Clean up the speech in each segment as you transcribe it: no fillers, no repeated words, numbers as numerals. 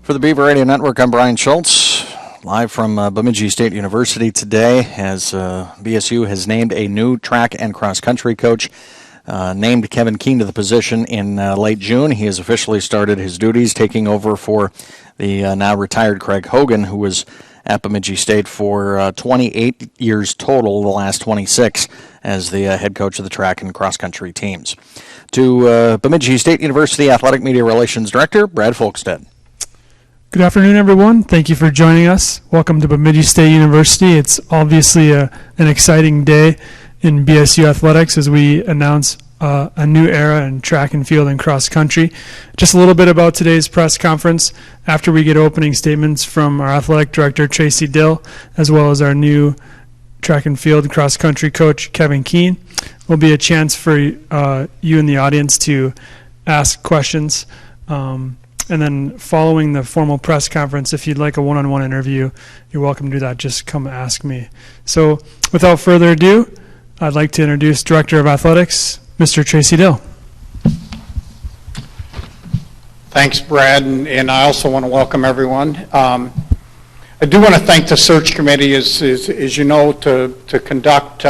For the Beaver Radio Network, I'm Brian Schultz, live from Bemidji State University today as BSU has named a new track and cross-country coach, named Kevin Kean to the position in late June. He has officially started his duties, taking over for the now retired Craig Hogan, who was at Bemidji State for 28 years total, the last 26 as the head coach of the track and cross-country teams. To Bemidji State University Athletic Media Relations Director, Brad Folkstead. Good afternoon, everyone. Thank you for joining us. Welcome to Bemidji State University. It's obviously an exciting day in BSU athletics as we announce a new era in track and field and cross country. Just a little bit about today's press conference. After we get opening statements from our athletic director, Tracy Dill, as well as our new track and field cross country coach, Kevin Kean, will be a chance for you in the audience to ask questions. And then following the formal press conference, if you'd like a one-on-one interview, you're welcome to do that. Just come ask me. So without further ado, I'd like to introduce Director of Athletics, Mr. Tracy Dill. Thanks, Brad, and I also want to welcome everyone. I do want to thank the search committee, as you know, to conduct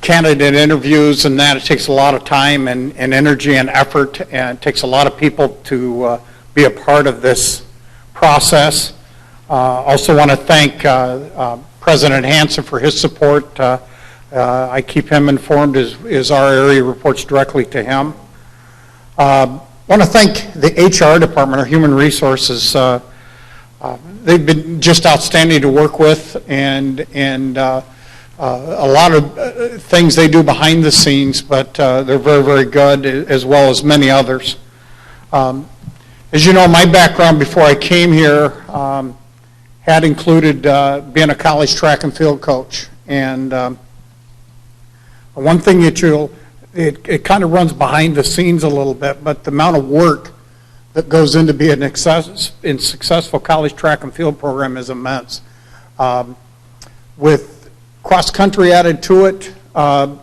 candidate interviews, and that it takes a lot of time and energy and effort, and it takes a lot of people to be a part of this process. Also want to thank President Hansen for his support. I keep him informed as our area reports directly to him. Want to thank the HR department, our human resources. They've been just outstanding to work with, and a lot of things they do behind the scenes, but they're very, very good, as well as many others. As you know, my background before I came here had included being a college track and field coach. And one thing that it kind of runs behind the scenes a little bit, but the amount of work that goes into being a successful college track and field program is immense. With cross country added to it,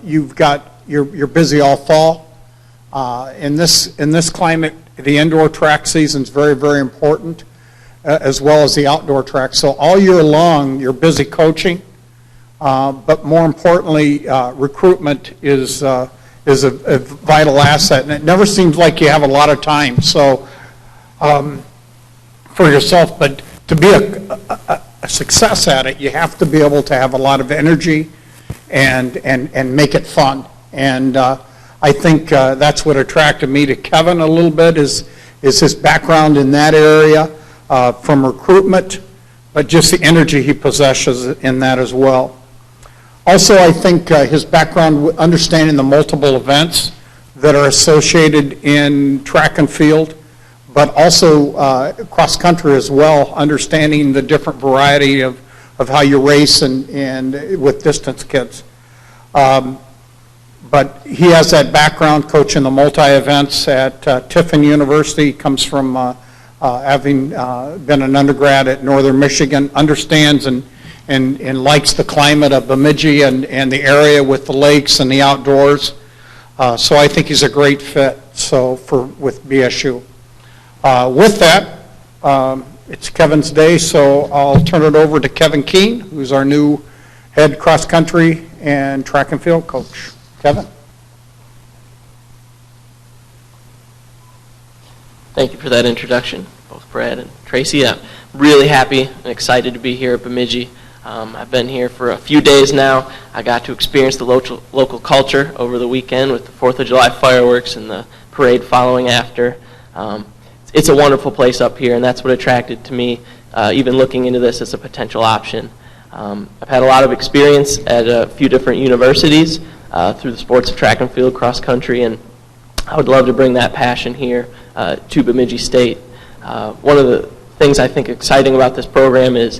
you're busy all fall. In this climate, the indoor track season is very, very important, as well as the outdoor track. So all year long, you're busy coaching, but more importantly, recruitment is a vital asset, and it never seems like you have a lot of time. So for yourself, but to be a success at it, you have to be able to have a lot of energy and make it fun. And I think that's what attracted me to Kevin a little bit is his background in that area from recruitment, but just the energy he possesses in that as well. Also, I think his background understanding the multiple events that are associated in track and field, but also cross country as well, understanding the different variety of how you race and with distance kids. But he has that background coaching the multi-events at Tiffin University. He comes from having been an undergrad at Northern Michigan, understands and likes the climate of Bemidji and the area with the lakes and the outdoors. So I think he's a great fit with BSU. With that, it's Kevin's day, so I'll turn it over to Kevin Kean, who's our new head cross-country and track and field coach. Kevin? Thank you for that introduction, both Brad and Tracy. I'm really happy and excited to be here at Bemidji. I've been here for a few days now. I got to experience the local culture over the weekend with the 4th of July fireworks and the parade following after. It's a wonderful place up here, and that's what attracted to me, even looking into this as a potential option. I've had a lot of experience at a few different universities through the sports of track and field, cross country, and I would love to bring that passion here to Bemidji State. One of the things I think exciting about this program is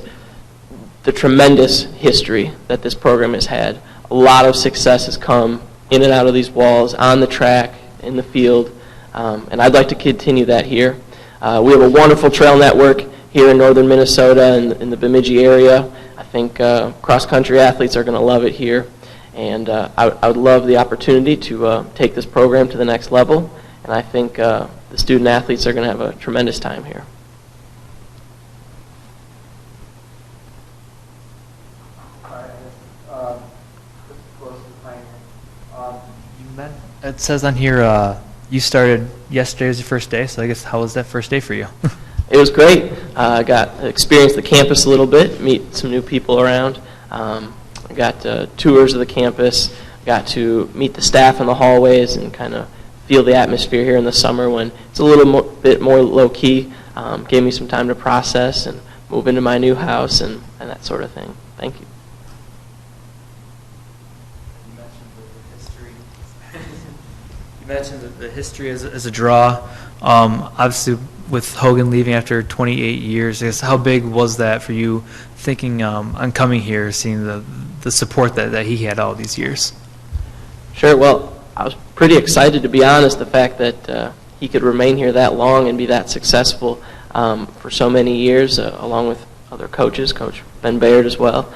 the tremendous history that this program has had. A lot of success has come in and out of these walls, on the track, in the field, and I'd like to continue that here. We have a wonderful trail network here in northern Minnesota and in the Bemidji area. I think cross-country athletes are going to love it here, and I would love the opportunity to take this program to the next level, and I think the student athletes are going to have a tremendous time here. It says on here you started yesterday was your first day, so I guess how was that first day for you? It was great. I got to experience the campus a little bit, meet some new people around. I got tours of the campus, got to meet the staff in the hallways and kind of feel the atmosphere here in the summer when it's a little bit more low-key. Gave me some time to process and move into my new house and that sort of thing. Thank you. You mentioned the history as a draw. Obviously, with Hogan leaving after 28 years, I guess how big was that for you thinking on coming here, seeing the support that he had all these years? Sure. Well, I was pretty excited, to be honest, the fact that he could remain here that long and be that successful for so many years, along with other coaches, Coach Ben Baird as well.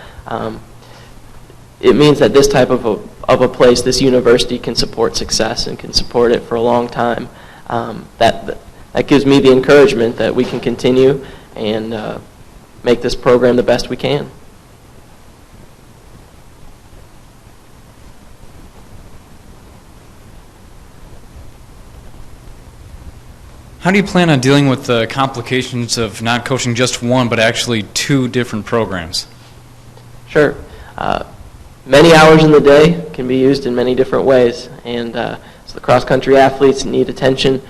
It means that this type of a place, this university, can support success and can support it for a long time. That gives me the encouragement that we can continue and make this program the best we can. How do you plan on dealing with the complications of not coaching just one, but actually two different programs? Sure. Many hours in the day can be used in many different ways, and so the cross-country athletes need attention,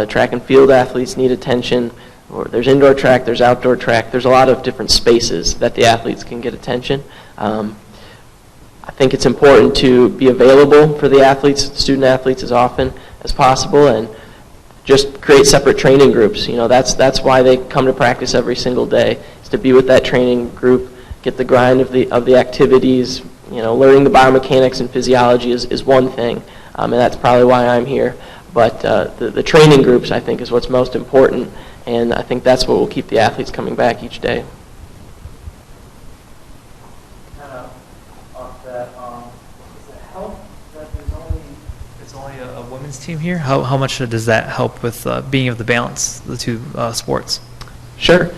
track and field athletes need attention, or there's indoor track, there's outdoor track, there's a lot of different spaces that the athletes can get attention. I think it's important to be available for the athletes, student athletes, as often as possible, and just create separate training groups. You know, that's why they come to practice every single day, is to be with that training group, get the grind of the activities. You know, learning the biomechanics and physiology is one thing, and that's probably why I'm here. But the training groups, I think, is what's most important, and I think that's what will keep the athletes coming back each day. Kind of off that, does it help that it's only a women's team here? How much does that help with being able to balance the two sports? Sure.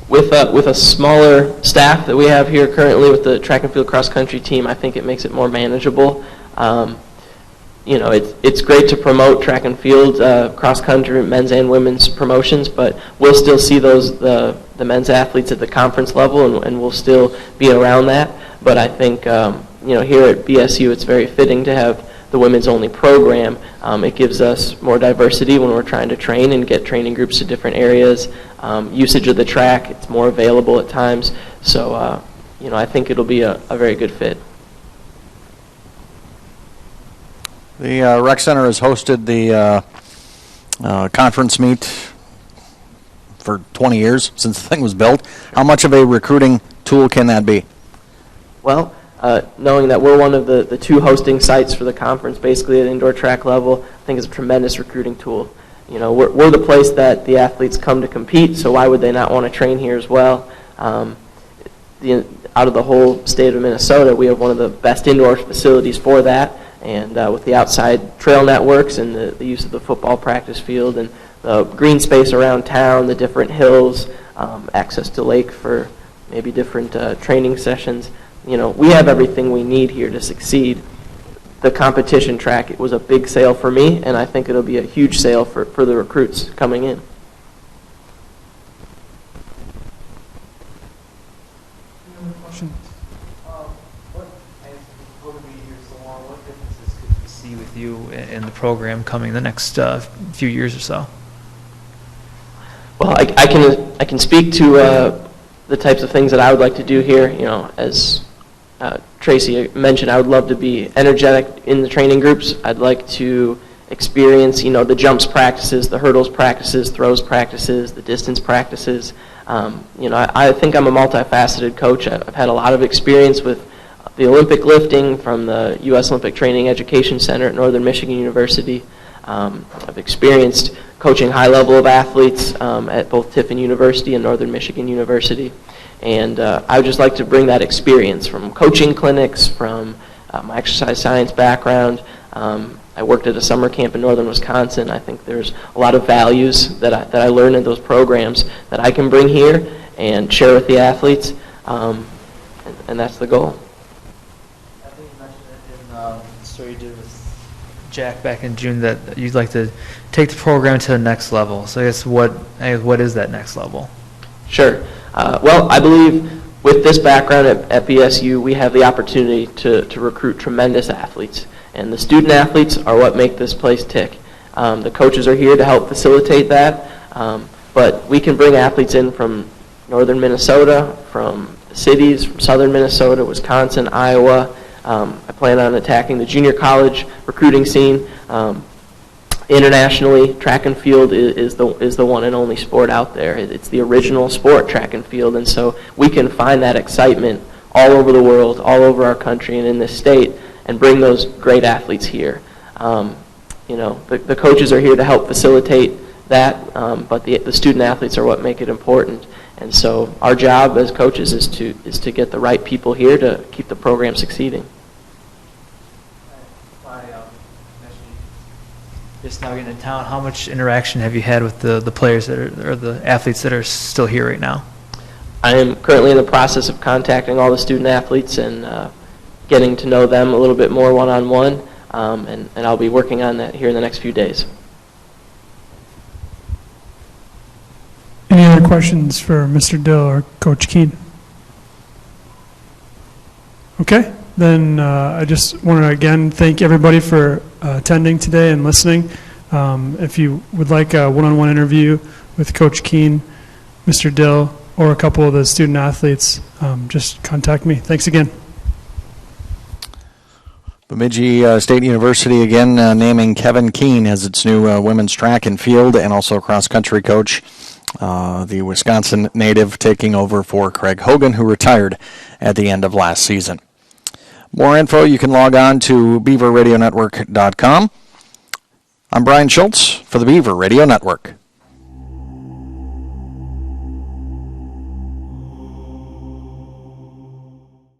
With a smaller staff that we have here currently with the track and field cross country team, I think it makes it more manageable. You know, it's great to promote track and field cross country men's and women's promotions, but we'll still see the men's athletes at the conference level, and we'll still be around that. But I think you know, here at BSU, it's very fitting to have the women's only program. It gives us more diversity when we're trying to train and get training groups to different areas. Usage of the track, it's more available at times. So, you know, I think it'll be a very good fit. The Rec Center has hosted the conference meet for 20 years since the thing was built. How much of a recruiting tool can that be? Well, knowing that we're one of the two hosting sites for the conference, basically at indoor track level, I think is a tremendous recruiting tool. You know, we're the place that the athletes come to compete, so why would they not want to train here as well? Out of the whole state of Minnesota, we have one of the best indoor facilities for that, and with the outside trail networks and the use of the football practice field and the green space around town, the different hills, access to lake for maybe different training sessions. You know, we have everything we need here to succeed. The competition track, it was a big sale for me, and I think it'll be a huge sale for the recruits coming in. Question. What differences could you see with you in the program coming the next few years or so? Well, I can speak to the types of things that I would like to do here. You know, as Tracy mentioned, I would love to be energetic in the training groups. I'd like to experience, you know, the jumps practices, the hurdles practices, throws practices, the distance practices. You know, I think I'm a multifaceted coach. I've had a lot of experience with the Olympic lifting from the U.S. Olympic Training Education Center at Northern Michigan University. I've experienced coaching high level of athletes at both Tiffin University and Northern Michigan University. And I would just like to bring that experience from coaching clinics, from my exercise science background, I worked at a summer camp in northern Wisconsin. I think there's a lot of values that I learned in those programs that I can bring here and share with the athletes, and that's the goal. I think you mentioned it in the story you did with Jack back in June that you'd like to take the program to the next level. So I guess what is that next level? Sure. Well, I believe with this background at BSU, we have the opportunity to recruit tremendous athletes. And the student athletes are what make this place tick. The coaches are here to help facilitate that, but we can bring athletes in from northern Minnesota, from cities, from southern Minnesota, Wisconsin, Iowa. I plan on attacking the junior college recruiting scene. Internationally, track and field is the one and only sport out there. It's the original sport, track and field, and so we can find that excitement all over the world, all over our country and in this state, and bring those great athletes here. The coaches are here to help facilitate that, but the student athletes are what make it important. And so our job as coaches is to get the right people here to keep the program succeeding. Just now getting in town, how much interaction have you had with the players or the athletes that are still here right now? I am currently in the process of contacting all the student athletes and getting to know them a little bit more one-on-one, and I'll be working on that here in the next few days. Any other questions for Mr. Dill or Coach Kean? Okay, then I just want to again thank everybody for attending today and listening. If you would like a one-on-one interview with Coach Kean, Mr. Dill, or a couple of the student athletes, just contact me. Thanks again. Bemidji State University again naming Kevin Kean as its new women's track and field and also cross-country coach. The Wisconsin native taking over for Craig Hogan, who retired at the end of last season. More info, you can log on to beaverradionetwork.com. I'm Brian Schultz for the Beaver Radio Network.